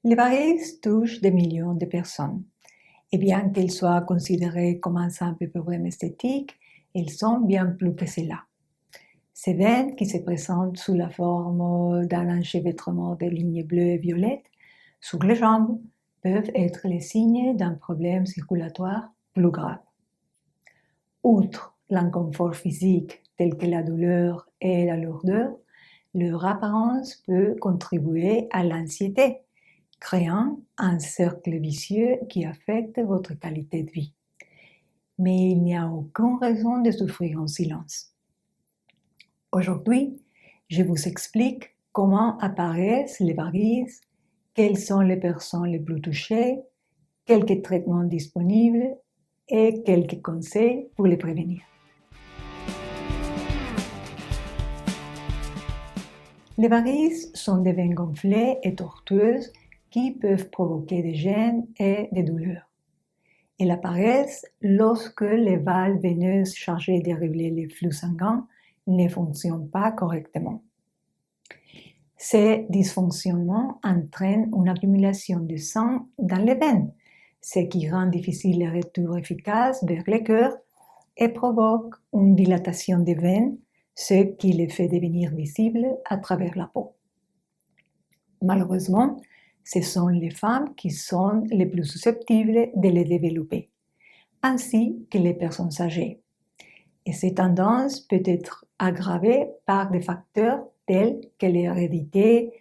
Les varices touchent des millions de personnes. Et bien qu'elles soient considérées comme un simple problème esthétique, elles sont bien plus que cela. Ces veines qui se présentent sous la forme d'un enchevêtrement de lignes bleues et violettes sur les jambes peuvent être les signes d'un problème circulatoire plus grave. Outre l'inconfort physique tel que la douleur et la lourdeur, leur apparence peut contribuer à l'anxiété, créant un cercle vicieux qui affecte votre qualité de vie. Mais il n'y a aucune raison de souffrir en silence. Aujourd'hui, je vous explique comment apparaissent les varices, quelles sont les personnes les plus touchées, quelques traitements disponibles et quelques conseils pour les prévenir. Les varices sont des veines gonflées et tortueuses qui peuvent provoquer des gênes et des douleurs. Elles apparaissent lorsque les valves veineuses chargées de réguler le flux sanguin ne fonctionnent pas correctement. Ces dysfonctionnements entraînent une accumulation de sang dans les veines, ce qui rend difficile le retour efficace vers le cœur et provoque une dilatation des veines, ce qui les fait devenir visibles à travers la peau. Malheureusement, ce sont les femmes qui sont les plus susceptibles de les développer, ainsi que les personnes âgées. Et cette tendance peut être aggravée par des facteurs tels que l'hérédité,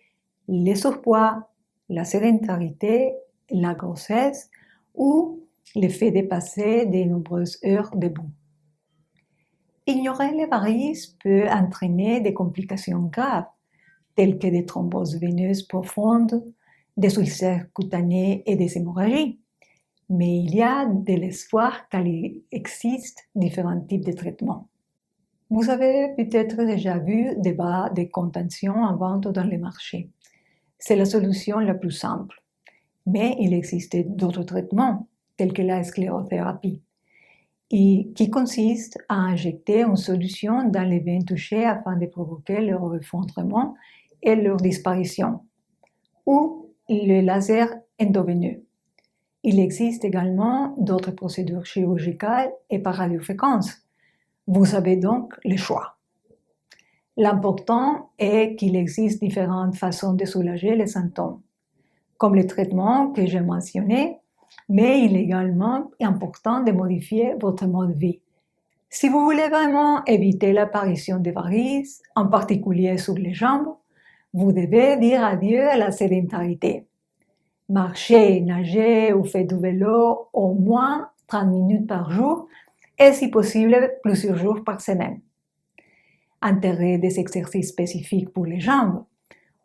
le surpoids, la sédentarité, la grossesse ou le fait de passer de nombreuses heures debout. Ignorer les varices peut entraîner des complications graves, telles que des thromboses veineuses profondes, des ulcères cutanés et des hémorragies. Mais il y a de l'espoir car il existe différents types de traitements. Vous avez peut-être déjà vu des bas de contention en vente dans les marchés. C'est la solution la plus simple. Mais il existe d'autres traitements, tels que la sclérothérapie, et qui consiste à injecter une solution dans les veines touchées afin de provoquer leur effondrement et leur disparition, ou le laser endoveineux. Il existe également d'autres procédures chirurgicales et par radiofréquence. Vous avez donc le choix. L'important est qu'il existe différentes façons de soulager les symptômes, comme les traitements que j'ai mentionnés, mais il est également important de modifier votre mode de vie. Si vous voulez vraiment éviter l'apparition des varices, en particulier sur les jambes, vous devez dire adieu à la sédentarité. Marchez, nagez ou faites du vélo au moins 30 minutes par jour et si possible plusieurs jours par semaine. Intérêt des exercices spécifiques pour les jambes,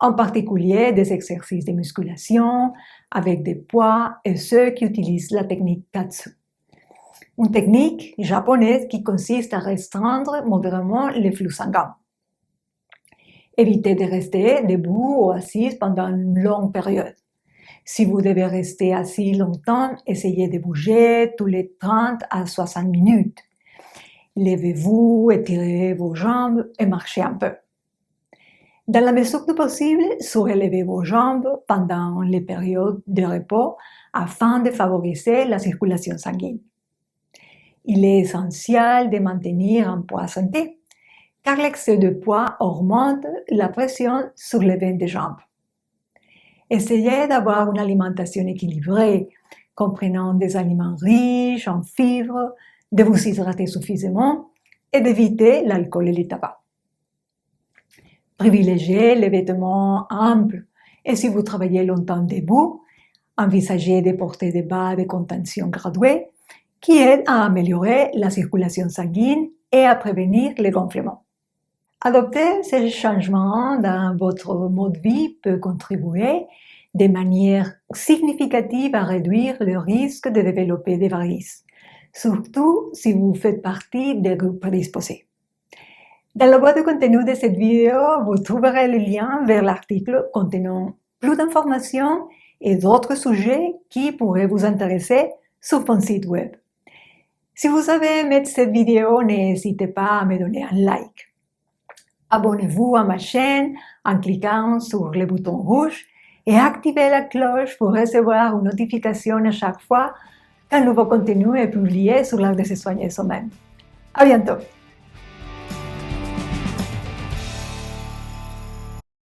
en particulier des exercices de musculation avec des poids et ceux qui utilisent la technique Katsu. Une technique japonaise qui consiste à restreindre modérément les flux sanguins. Évitez de rester debout ou assis pendant une longue période. Si vous devez rester assis longtemps, essayez de bouger tous les 30 à 60 minutes. Levez-vous, étirez vos jambes et marchez un peu. Dans la mesure du possible, surélevez vos jambes pendant les périodes de repos afin de favoriser la circulation sanguine. Il est essentiel de maintenir un poids santé, car l'excès de poids augmente la pression sur les veines des jambes. Essayez d'avoir une alimentation équilibrée, comprenant des aliments riches en fibres, de vous hydrater suffisamment et d'éviter l'alcool et le tabac. Privilégiez les vêtements amples et si vous travaillez longtemps debout, envisagez de porter des bas de contention gradués qui aident à améliorer la circulation sanguine et à prévenir les gonflements. Adopter ces changements dans votre mode de vie peut contribuer de manière significative à réduire le risque de développer des varices, surtout si vous faites partie des groupes prédisposés. Dans la boîte de contenu de cette vidéo, vous trouverez le lien vers l'article contenant plus d'informations et d'autres sujets qui pourraient vous intéresser sur mon site web. Si vous avez aimé cette vidéo, n'hésitez pas à me donner un like. Abonnez-vous à ma chaîne en cliquant sur le bouton rouge et activez la cloche pour recevoir une notification à chaque fois qu'un nouveau contenu est publié sur l'art de se soigner soi-même. À bientôt!